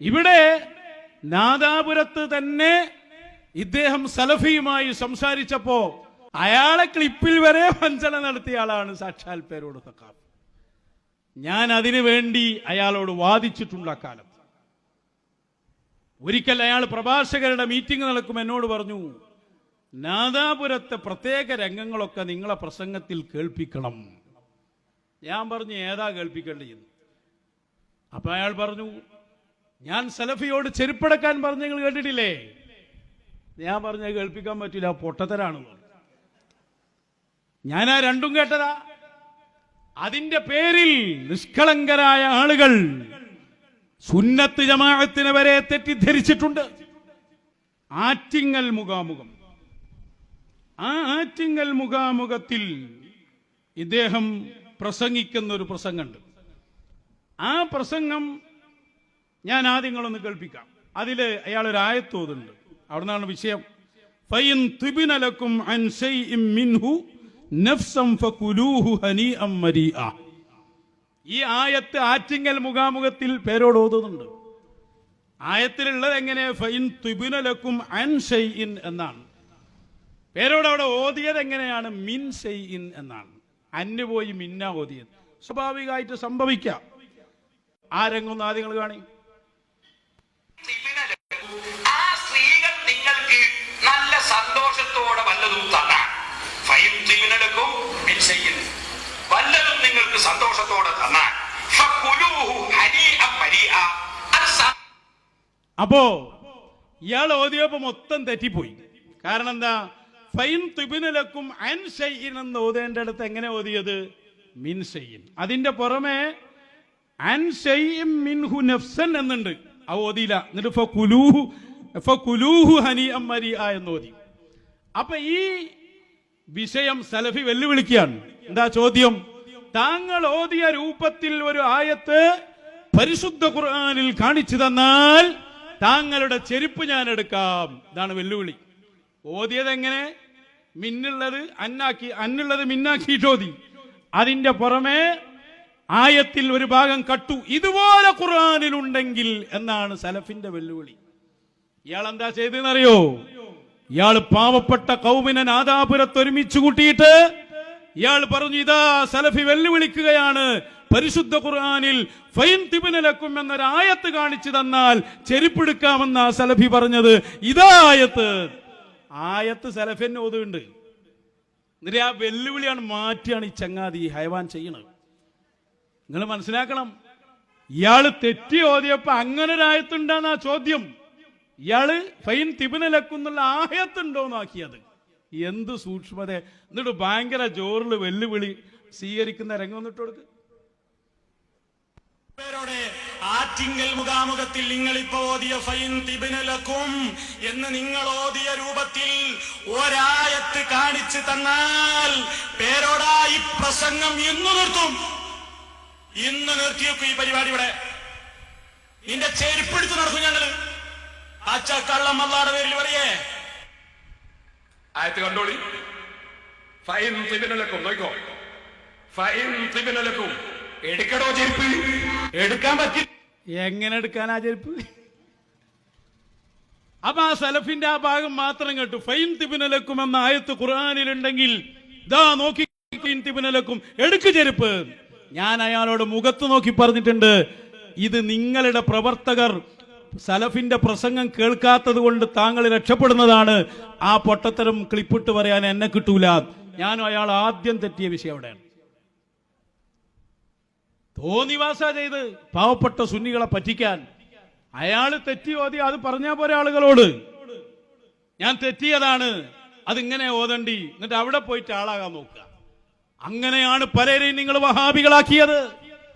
ഇവിടെ നാദാപുരത്ത് തന്നെ ഇദ്ദേഹം സലഫിയുമായി സംസാരിച്ചപ്പോ അയാളെ ക്ലിപ്പിൽ വരെ വഞ്ചന നടത്തിയ ആളാണ് സാക്ഷാൽ പേരോട് സഖാഫി. ഞാൻ അതിനു വേണ്ടി അയാളോട് വാദിച്ചിട്ടുള്ള കാലം. ഒരിക്കൽ അയാൾ പ്രഭാഷകരുടെ മീറ്റിംഗ് നടക്കും എന്നോട് പറഞ്ഞു, നാദാപുരത്തെ പ്രത്യേക രംഗങ്ങളൊക്കെ നിങ്ങളെ പ്രസംഗത്തിൽ കേൾപ്പിക്കണം. ഞാൻ പറഞ്ഞു, ഏതാ കേൾപ്പിക്കേണ്ടത്? അപ്പൊ അയാൾ പറഞ്ഞു, ഞാൻ സലഫിയോട് ചെരുപ്പടക്കാൻ പറഞ്ഞു, നിങ്ങൾ കേട്ടിട്ടില്ലേ? ഞാൻ പറഞ്ഞ കേൾപ്പിക്കാൻ പറ്റില്ല, പൊട്ടത്തരാണ്. ഞാൻ ആ രണ്ടും കേട്ടതാ. അതിന്റെ പേരിൽ നിഷ്കളങ്കരായ ആളുകൾ സുന്നത്ത് ജമാഅത്തിനെ വരെ തെറ്റിദ്ധരിച്ചിട്ടുണ്ട്. ആറ്റിങ്ങൽ മുഖാമുഖം, ആ ആറ്റിങ്ങൽ മുഖാമുഖത്തിൽ ഇദ്ദേഹം പ്രസംഗിക്കുന്ന ഒരു പ്രസംഗമുണ്ട്. ആ പ്രസംഗം ഞാൻ ആദ്യങ്ങളൊന്ന് കേൾപ്പിക്കാം. അതില് അയാളൊരു ആയത്ത് ഓതുന്നുണ്ട്. അവിടെ നിന്നാണ് വിഷയം. ഫൈൻ തിബ്ന ലക്കും അൻ ശൈഇൻ മിൻഹു നഫ്സൻ ഫകുലൂഹു ഹനീഅൻ മരീഅ. ഈ ആയത്ത് ആറ്റിങ്ങൽ മുഖാമുഖത്തിൽ പേരോട് ഓതുന്നുണ്ട്. ആയത്തിലുള്ളത് എങ്ങനെ? ഫൈൻ തിബ്ന ലക്കും അൻ ശൈഇൻ എന്നാണ്. പേരോട് അവിടെ ഓതിയത് എങ്ങനെയാണ്? മിൻ ശൈഇൻ എന്നാണ്. അന്ന് പോയി മിന്ന ഓതിയത്. സ്വാഭാവികമായിട്ട് സംഭവിക്കാം. ആ രംഗം ആദ്യങ്ങൾ കാണി. നല്ല സന്തോഷത്തോടെ വല്ലതും തന്നാൻ വല്ലതും നിങ്ങൾക്ക് സന്തോഷത്തോടെ തന്നാൽ അപ്പോ ഇയാൾ ഓതിയപ്പോ മൊത്തം തെറ്റിപ്പോയി. കാരണം എന്താ? ഫൈൻ തിബ്നലക്കും അൻ ശൈഇൻ എന്ന് ഓതേണ്ട അടുത്ത് എങ്ങനെ ഓതിയത്? മിൻ ശൈഇൻ. അതിന്റെ പുറമെ അൻ ശൈഇൻ മിൻഹു നഫ്സൻ എന്നുണ്ട്. ആ ഓതിയില്ല. എന്നിട്ട് ഫകുലൂഹു ഹനീഅൻ മരീഅ എന്ന് ഓതി. അപ്പൊ ഈ വിഷയം സലഫി വെല്ലുവിളിക്കുകയാണ്. എന്താ ചോദ്യം? താങ്കൾ ഓതിയ രൂപത്തിൽ ഒരു ആയത്ത് പരിശുദ്ധ ഖുർആനിൽ കാണിച്ചു തന്നാൽ താങ്കളുടെ ചെരുപ്പ് ഞാൻ എടുക്കാം. ഇതാണ് വെല്ലുവിളി. ഓതിയത് എങ്ങനെ? മിന്നുള്ളത് അന്നാക്കി, അന്നുള്ളത് മിന്നാക്കിയിട്ട് ഓതി. അതിന്റെ പുറമെ ആയത്തിൽ ഒരു ഭാഗം കട്ടു. ഇതുപോലെ ഖുർആനിൽ ഉണ്ടെങ്കിൽ എന്നാണ് സലഫിന്റെ വെല്ലുവിളി. ഇയാൾ എന്താ ചെയ്തെന്നറിയോ? ഇയാൾ പാവപ്പെട്ട കൗമിനെ നാദാപുരത്ത് ഒരുമിച്ച് കൂട്ടിയിട്ട് ഇയാൾ പറഞ്ഞു, ഇതാ സലഫി വെല്ലുവിളിക്കുകയാണ്. പരിശുദ്ധ ഖുർആനിൽ ഫൈൻ തിബ്ന ലക്കും എന്നൊരു ആയത്ത് കാണിച്ചു തന്നാൽ ചെരുപ്പെടുക്കാമെന്ന സലഫി പറഞ്ഞത്. ഇതാ ആയത്ത്. ആയത്ത് സലഫിന് ഓതുണ്ട്. എന്നിട്ട് ആ വെല്ലുവിളിയാണ് മാറ്റിയാണ് ഈ ചങ്ങാതി ഹൈവാൻ ചെയ്യണത്. നിങ്ങൾ മനസ്സിലാക്കണം. ഇയാള് തെറ്റി ഓതിയപ്പോ അങ്ങനെ ഒരു ആയത്തുണ്ടാന്ന ചോദ്യം. ഇയാള് ഫൈൻ തിബ്ന ലക്കും എന്നുള്ള ആയത്തുണ്ടോന്നാക്കിയത്. എന്ത് സൂക്ഷ്മത! എന്നിട്ട് ഭയങ്കര ജോറിൽ വെല്ലുവിളി സ്വീകരിക്കുന്ന രംഗം വന്നിട്ട് കൊടുക്ക്. ആറ്റിങ്ങൽ മുഖാമുഖത്തിൽ നിങ്ങൾ ഇപ്പോ ഓതിയ ഫൈൻ തിബ്ന ലക്കും എന്ന് നിങ്ങൾ ഓതിയ രൂപത്തിൽ ഒരായത്ത് കാണിച്ചു തന്നാൽ പേരോടായി പ്രസംഗം ഇന്ന് നിർത്തും. ഇന്ന് നിർത്തിയേക്കും ഈ പരിപാടി. ഇവിടെ നിന്റെ ചെരുപ്പെടുത്ത് നടക്കും ഞങ്ങള്. കള്ളം അല്ലാഹുവിന്റെ പേരിൽ പറയേ. ആയത്ത് കണ്ടോളി. ഫൈൻ തിബ്ന ലക്കും. നോക്കോ, ഫൈൻ തിബ്ന ലക്കും. എടുക്കടോ ചെരുപ്പ്? എടുക്കാൻ പറ്റില്ല. എങ്ങനെ എടുക്കാനാ ചെരുപ്പ്? അപ്പൊ ആ സലഫിന്റെ ആ ഭാഗം മാത്രം കേട്ടു. ഫൈൻ തിബ്ന ലക്കും എന്ന ആയത്ത് ഖുർആനിലുണ്ടെങ്കിൽ ദാ നോക്കി, ഫൈൻ തിബ്ന ലക്കും, എടുക്ക് ചെരുപ്പ്. ഞാൻ അയാളോട് മുഖത്ത് നോക്കി പറഞ്ഞിട്ടുണ്ട്, ഇത് നിങ്ങളുടെ പ്രവർത്തകർ സലഫിന്റെ പ്രസംഗം കേൾക്കാത്തത് കൊണ്ട് താങ്കൾ രക്ഷപ്പെടുന്നതാണ്. ആ പൊട്ടത്തരം ക്ലിപ്പിട്ട് പറയാൻ എന്നെ കിട്ടൂല. ഞാനും അയാൾ ആദ്യം തെറ്റിയ വിഷയം അവിടെയാണ്. തോന്നിവാസ ചെയ്ത് പാവപ്പെട്ട സുന്നികളെ പറ്റിക്കാൻ അയാള് തെറ്റി ഓതി. അത് പറഞ്ഞാ പോരെ ആളുകളോട്, ഞാൻ തെറ്റിയതാണ്, അതിങ്ങനെ ഓതണ്ടി, എന്നിട്ട് അവിടെ പോയിട്ട് ആളാകാൻ നോക്കുക. അങ്ങനെയാണ് പലരെയും നിങ്ങൾ വഹാബികളാക്കിയത്.